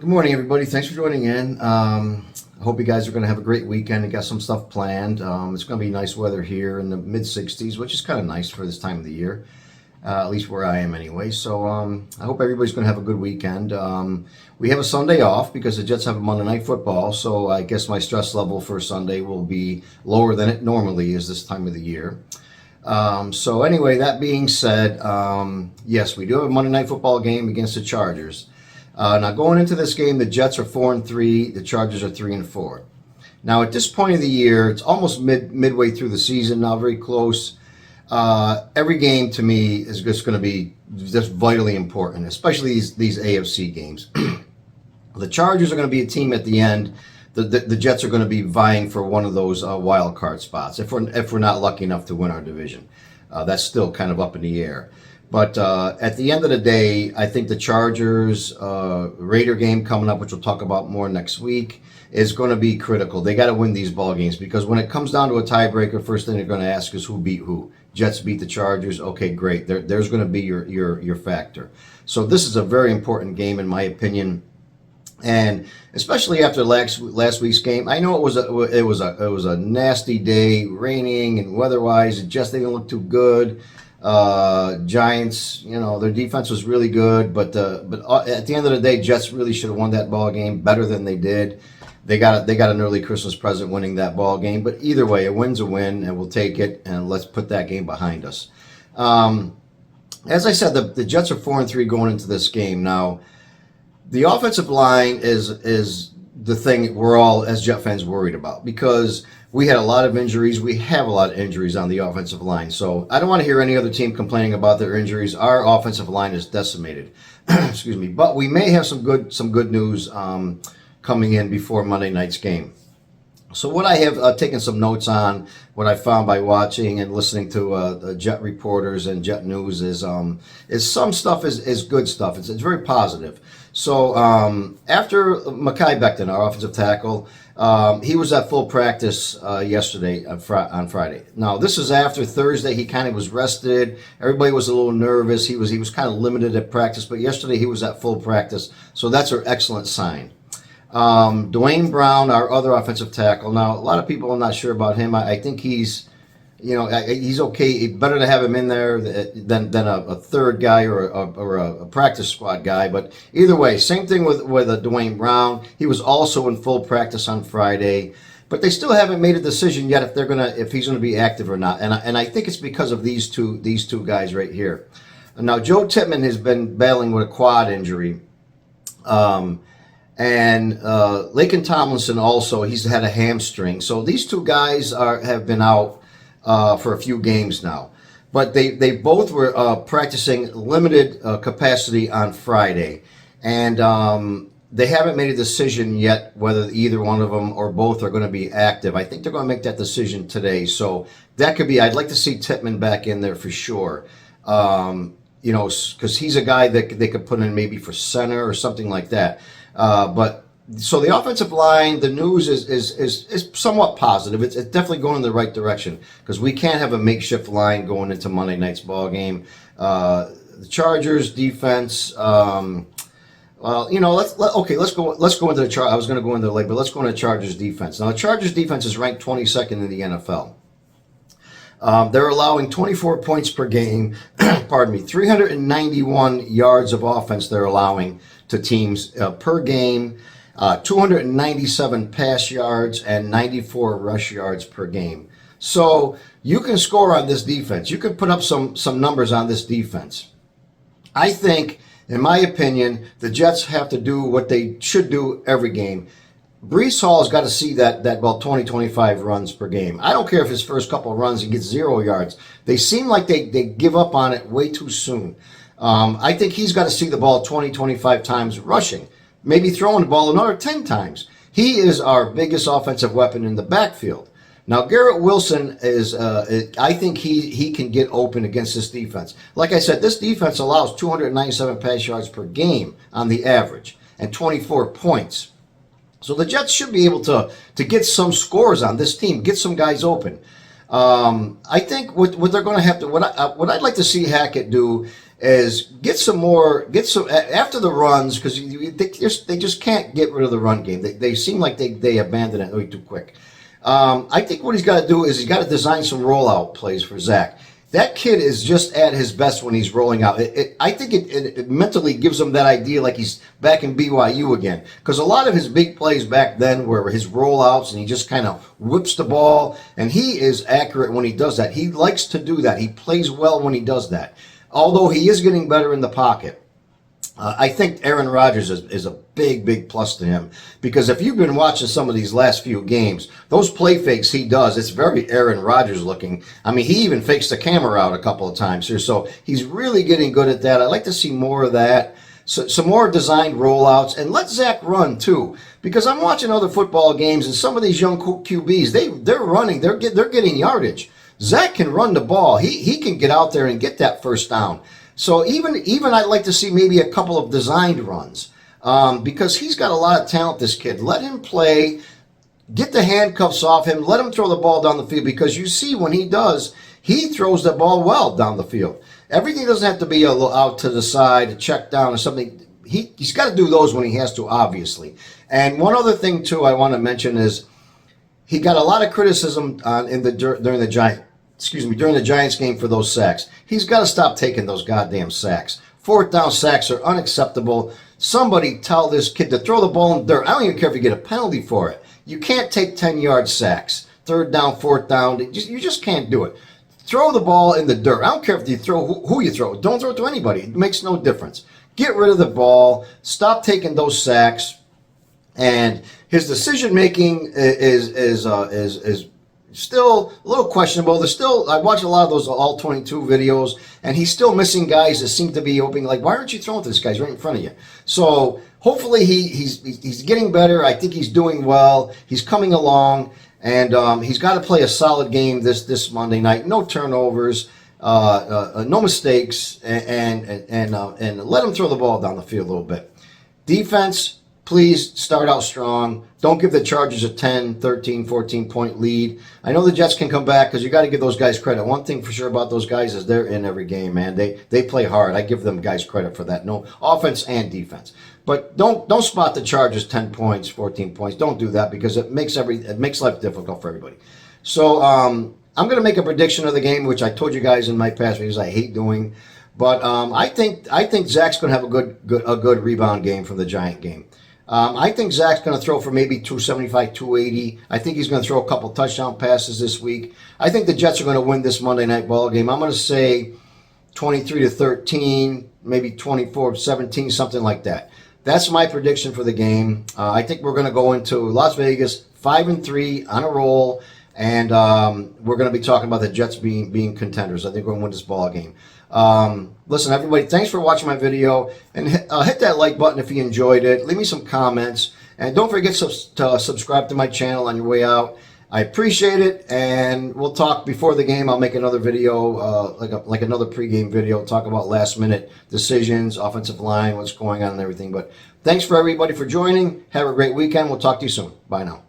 Good morning, everybody. Thanks for joining in. I hope you guys are going to have a great weekend and got some stuff planned. It's going to be nice weather here in the mid 60s, which is kind of nice for this time of the year, at least where I am anyway. So I hope everybody's going to have a good weekend. We have a Sunday off because the Jets have a Monday Night Football, so I guess my stress level for Sunday will be lower than it normally is this time of the year. So anyway, that being said, yes, we do have a Monday Night Football game against the Chargers. Now going into this game, the Jets are 4-3, the Chargers are 3-4. Now at this point of the year, it's almost midway through the season now, very close. Every game to me is just going to be just vitally important, especially these AFC games. The Chargers are going to be a team at the end. The Jets are going to be vying for one of those wild card spots if we're not lucky enough to win our division. That's still kind of up in the air. But at the end of the day, I think the Chargers Raider game coming up, which we'll talk about more next week, is going to be critical. They got to win these ball games because when it comes down to a tiebreaker, first thing they're going to ask is who beat who. Jets beat the Chargers. Okay, great. There's going to be your factor. So this is a very important game in my opinion, and especially after last week's game. I know it was a nasty day, raining and weather-wise. It just didn't look too good. Giants, their defense was really good, but at the end of the day, Jets really should have won that ball game better than they did. They got an early Christmas present winning that ball game, but either way, a win's a win, and we'll take it, and let's put that game behind us. As I said, the Jets are 4-3 going into this game. Now, the offensive line is the thing we're all, as Jet fans, worried about because we had a lot of injuries. We have a lot of injuries on the offensive line. So I don't want to hear any other team complaining about their injuries. Our offensive line is decimated. Excuse me. But we may have some good news coming in before Monday night's game. So what I have taken some notes on, what I found by watching and listening to the Jet reporters and Jet News is some stuff is good stuff. It's very positive. So after Mekhi Becton, our offensive tackle, he was at full practice yesterday on Friday. Now this is after Thursday. He kind of was rested. Everybody was a little nervous. He was kind of limited at practice, but yesterday he was at full practice. So that's an excellent sign. Dwayne Brown, our other offensive tackle. Now, a lot of people are not sure about him. I think he's okay. Better to have him in there than a third guy or a practice squad guy. But either way, same thing with Dwayne Brown. He was also in full practice on Friday, but they still haven't made a decision yet if he's gonna be active or not. And I think it's because of these two guys right here. Now, Joe Tippmann has been battling with a quad injury. And Laken Tomlinson also, he's had a hamstring. So these two guys have been out for a few games now. But they both were practicing limited capacity on Friday. And they haven't made a decision yet whether either one of them or both are going to be active. I think they're going to make that decision today. So that could be, I'd like to see Tippmann back in there for sure. Because he's a guy that they could put in maybe for center or something like that. But so the offensive line, the news is somewhat positive. It's definitely going in the right direction because we can't have a makeshift line going into Monday night's ball game. The Chargers defense. Let's go into the Chargers. I was going to go into the late, but let's go into the Chargers defense. Now the Chargers defense is ranked 22nd in the NFL. They're allowing 24 points per game. Pardon me, 391 yards of offense they're allowing to teams per game, 297 pass yards, and 94 rush yards per game. So you can score on this defense. You can put up some numbers on this defense. I think, in my opinion, the Jets have to do what they should do every game. Breece Hall's got to see that about 20-25 runs per game. I don't care if his first couple of runs he gets 0 yards. They seem like they give up on it way too soon. I think he's got to see the ball 20-25 times rushing, maybe throwing the ball another 10 times. He is our biggest offensive weapon in the backfield. Now, Garrett Wilson is, I think he can get open against this defense. Like I said, this defense allows 297 pass yards per game on the average and 24 points. So the Jets should be able to get some scores on this team, get some guys open. I think what they're going to have to what I'd like to see Hackett do is get some after the runs, because they just can't get rid of the run game. They seem like they abandon it way too quick. I think what he's got to do is he's got to design some rollout plays for Zach. That kid is just at his best when he's rolling out. I think it mentally gives him that idea like he's back in BYU again. Because a lot of his big plays back then were his rollouts, and he just kind of whips the ball. And he is accurate when he does that. He likes to do that. He plays well when he does that. Although he is getting better in the pocket. I think Aaron Rodgers is a big plus to him, because if you've been watching some of these last few games, those play fakes he does, it's very Aaron Rodgers looking. I mean, he even fakes the camera out a couple of times here, so he's really getting good at that. I'd like to see more of that. So, some more designed rollouts, and let Zach run too, because I'm watching other football games, and some of these young QBs, they're running, they're getting yardage. Zach can run the ball. He can get out there and get that first down. So even I'd like to see maybe a couple of designed runs, because he's got a lot of talent, this kid. Let him play, get the handcuffs off him, let him throw the ball down the field, because you see when he does, he throws the ball well down the field. Everything doesn't have to be a little out to the side, a check down or something. He's got to do those when he has to, obviously. And one other thing, too, I want to mention is he got a lot of criticism during the Giants game for those sacks. He's got to stop taking those goddamn sacks. Fourth down sacks are unacceptable. Somebody tell this kid to throw the ball in the dirt. I don't even care if you get a penalty for it. You can't take 10-yard sacks. Third down, fourth down. You just can't do it. Throw the ball in the dirt. I don't care if you throw who you throw. Don't throw it to anybody. It makes no difference. Get rid of the ball. Stop taking those sacks. And his decision making is still a little questionable. I watch a lot of those all 22 videos, and he's still missing guys that seem to be opening. Like, why aren't you throwing to this guy? He's right in front of you. So hopefully he's getting better. I think he's doing well. He's coming along, and he's got to play a solid game this Monday night. No turnovers, no mistakes, and let him throw the ball down the field a little bit. Defense, please start out strong. Don't give the Chargers a 10, 13, 14-point lead. I know the Jets can come back, because you got to give those guys credit. One thing for sure about those guys is they're in every game, man. They play hard. I give them guys credit for that. No, offense and defense. But don't spot the Chargers 10 points, 14 points. Don't do that, because it makes life difficult for everybody. So I'm going to make a prediction of the game, which I told you guys in my past videos I hate doing. But I think Zach's going to have a good rebound game from the Giant game. I think Zach's going to throw for maybe 275, 280. I think he's going to throw a couple touchdown passes this week. I think the Jets are going to win this Monday night ball game. I'm going to say 23-13, maybe 24-17, something like that. That's my prediction for the game. I think we're going to go into Las Vegas 5-3 on a roll, and we're going to be talking about the Jets being contenders. I think we're going to win this ball game. Listen, everybody, thanks for watching my video, and hit that like button if you enjoyed it. Leave me some comments, and don't forget to subscribe to my channel on your way out. I appreciate it, and we'll talk before the game. I'll make another video, like another pregame video, talk about last-minute decisions, offensive line, what's going on, and everything. But thanks for everybody for joining. Have a great weekend. We'll talk to you soon. Bye now.